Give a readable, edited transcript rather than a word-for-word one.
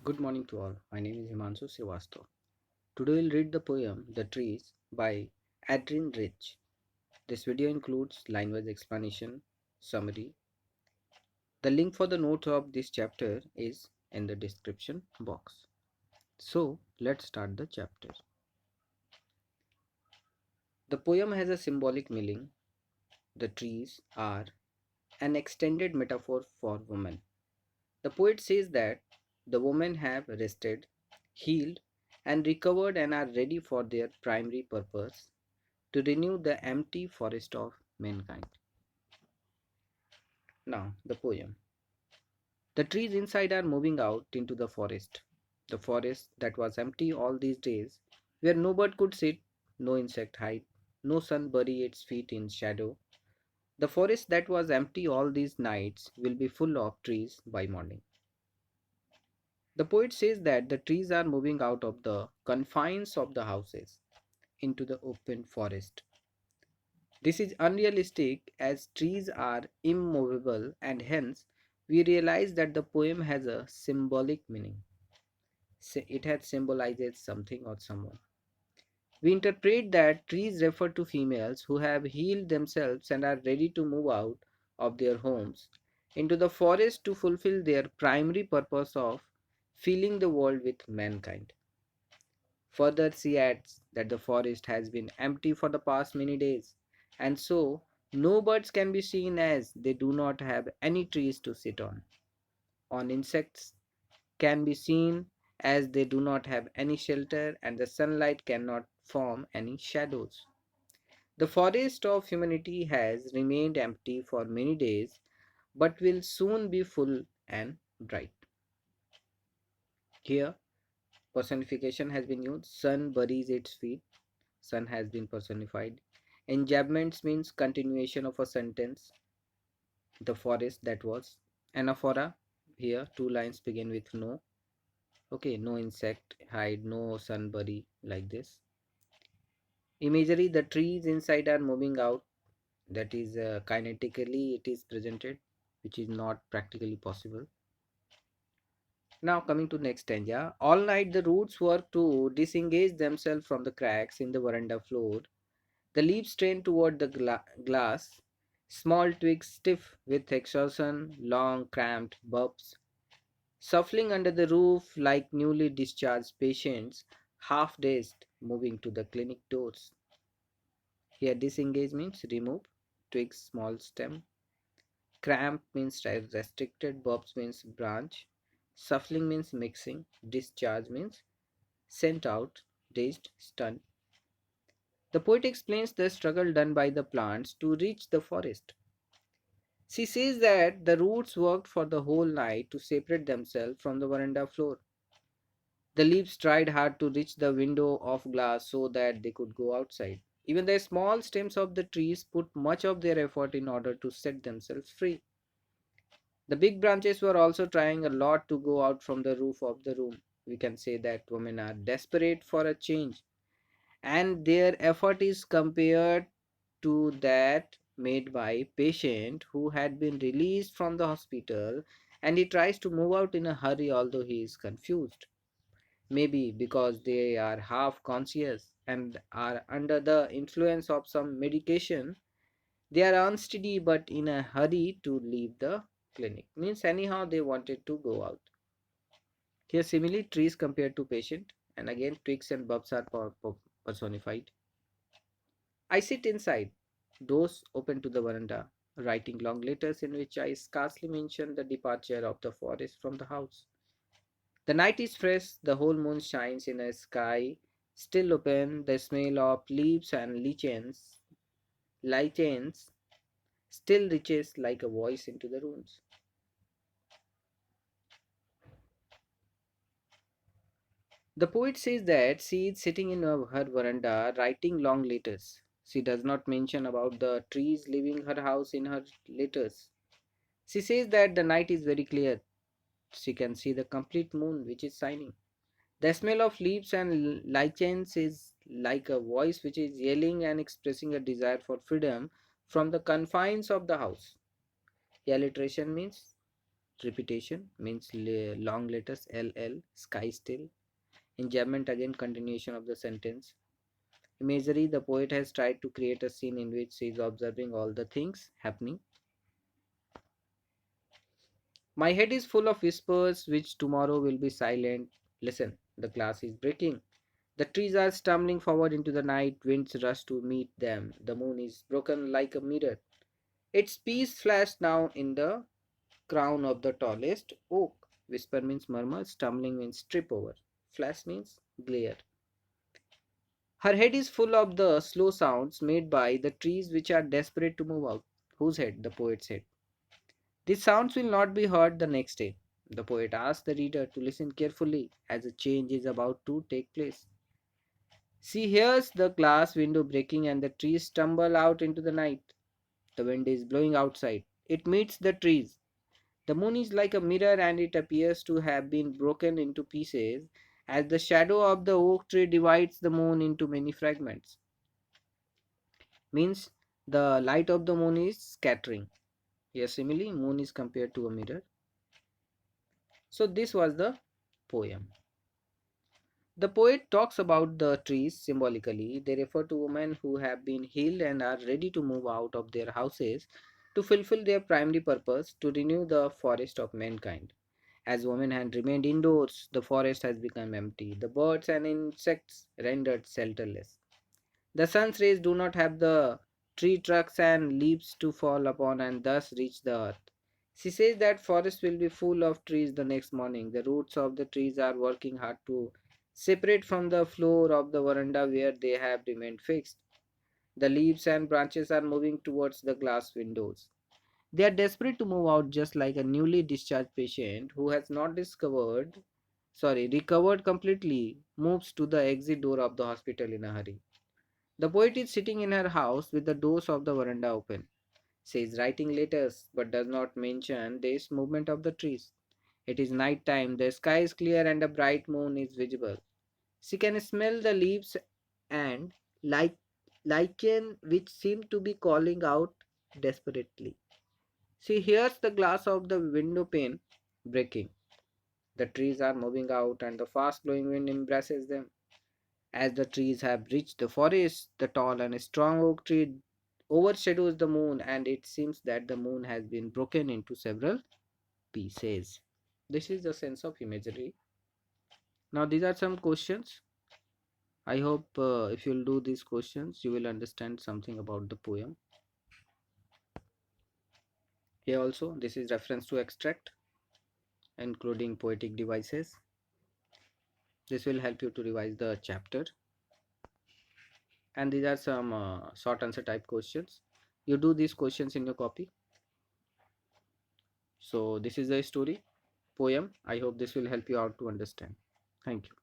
Good morning to all. My name is Himanshu Srivastav. Today we'll read the poem The Trees by Adrian Rich. This video includes line-wise explanation, summary. The link for the notes of this chapter is in the description box. So let's start the chapter. The poem has a symbolic meaning. The trees are an extended metaphor for women. The poet says that the women have rested, healed, and recovered and are ready for their primary purpose to renew the empty forest of mankind. Now, the poem. The trees inside are moving out into the forest. The forest that was empty all these days, where no bird could sit, no insect hide, no sun bury its feet in shadow. The forest that was empty all these nights will be full of trees by morning. The poet says that the trees are moving out of the confines of the houses into the open forest. This is unrealistic as trees are immovable, and hence we realize that the poem has a symbolic meaning. It has symbolizes something or someone. We interpret that trees refer to females who have healed themselves and are ready to move out of their homes into the forest to fulfill their primary purpose of filling the world with mankind. Further, she adds that the forest has been empty for the past many days, and so no birds can be seen as they do not have any trees to sit on. On insects can be seen as they do not have any shelter, and the sunlight cannot form any shadows. The forest of humanity has remained empty for many days, but will soon be full and bright. Here, personification has been used. Sun buries its feet. Sun has been personified. Enjambments means continuation of a sentence. The forest that was. Anaphora. Here, two lines begin with no. Okay, no insect hide, no sunbury, like this. Imagery, the trees inside are moving out. That is kinetically it is presented, which is not practically possible. Now coming to next stanza. All night the roots work to disengage themselves from the cracks in the veranda floor. The leaves strain toward the glass, small twigs stiff with exhaustion, long cramped bulbs, shuffling under the roof like newly discharged patients, half dazed, moving to the clinic doors. Here, disengage means remove, twigs, small stem, cramp means restricted, bulbs means branch, shuffling means mixing, discharge means sent out, dazed, stunned. The poet explains the struggle done by the plants to reach the forest. She says that the roots worked for the whole night to separate themselves from the veranda floor. The leaves tried hard to reach the window of glass so that they could go outside. Even the small stems of the trees put much of their effort in order to set themselves free. The big branches were also trying a lot to go out from the roof of the room. We can say that women are desperate for a change, and their effort is compared to that made by a patient who had been released from the hospital, and he tries to move out in a hurry although he is confused, maybe because they are half conscious and are under the influence of some medication. They are unsteady but in a hurry to leave the clinic, means anyhow they wanted to go out. Here similarly trees compared to patient, and again twigs and bulbs are personified. I sit inside, doors open to the veranda, writing long letters in which I scarcely mention the departure of the forest from the house. The night is fresh, the whole moon shines in a sky still open, the smell of leaves and lichens still reaches like a voice into the rooms. The poet says that she is sitting in her veranda writing long letters. She does not mention about the trees leaving her house in her letters. She says that the night is very clear. She can see the complete moon which is shining. The smell of leaves and lichens is like a voice which is yelling and expressing a desire for freedom from the confines of the house. Alliteration means Repetition means long letters LL, sky still. Enjambment again, continuation of the sentence. Imagery, the poet has tried to create a scene in which she is observing all the things happening. My head is full of whispers which tomorrow will be silent. Listen, the glass is breaking. The trees are stumbling forward into the night, winds rush to meet them. The moon is broken like a mirror. Its piece flashed now in the crown of the tallest oak. Whisper means murmur, stumbling means trip over, flash means glare. Her head is full of the slow sounds made by the trees which are desperate to move out. Whose head? The poet's head. These sounds will not be heard the next day. The poet asks the reader to listen carefully as a change is about to take place. She hears the glass window breaking and the trees stumble out into the night. The wind is blowing outside. It meets the trees. The moon is like a mirror and it appears to have been broken into pieces as the shadow of the oak tree divides the moon into many fragments. Means the light of the moon is scattering. Here simile, moon is compared to a mirror. So this was the poem. The poet talks about the trees symbolically. They refer to women who have been healed and are ready to move out of their houses to fulfill their primary purpose to renew the forest of mankind. As women had remained indoors, the forest has become empty, the birds and insects rendered shelterless. The sun's rays do not have the tree trunks and leaves to fall upon and thus reach the earth. She says that forest will be full of trees the next morning. The roots of the trees are working hard to separate from the floor of the veranda where they have remained fixed. The leaves and branches are moving towards the glass windows. They are desperate to move out just like a newly discharged patient who has not recovered completely, moves to the exit door of the hospital in a hurry. The poet is sitting in her house with the doors of the veranda open. She is writing letters but does not mention this movement of the trees. It is night time, the sky is clear and a bright moon is visible. She can smell the leaves and like lichen which seem to be calling out desperately. She hears the glass of the window pane breaking. The trees are moving out and the fast blowing wind embraces them. As the trees have reached the forest, the tall and strong oak tree overshadows the moon, and it seems that the moon has been broken into several pieces. This is the sense of imagery. Now, these are some questions. I hope if you'll do these questions, you will understand something about the poem. Here also, this is reference to extract, including poetic devices. This will help you to revise the chapter. And these are some short answer type questions. You do these questions in your copy. So this is the story poem. I hope this will help you out to understand. Thank you.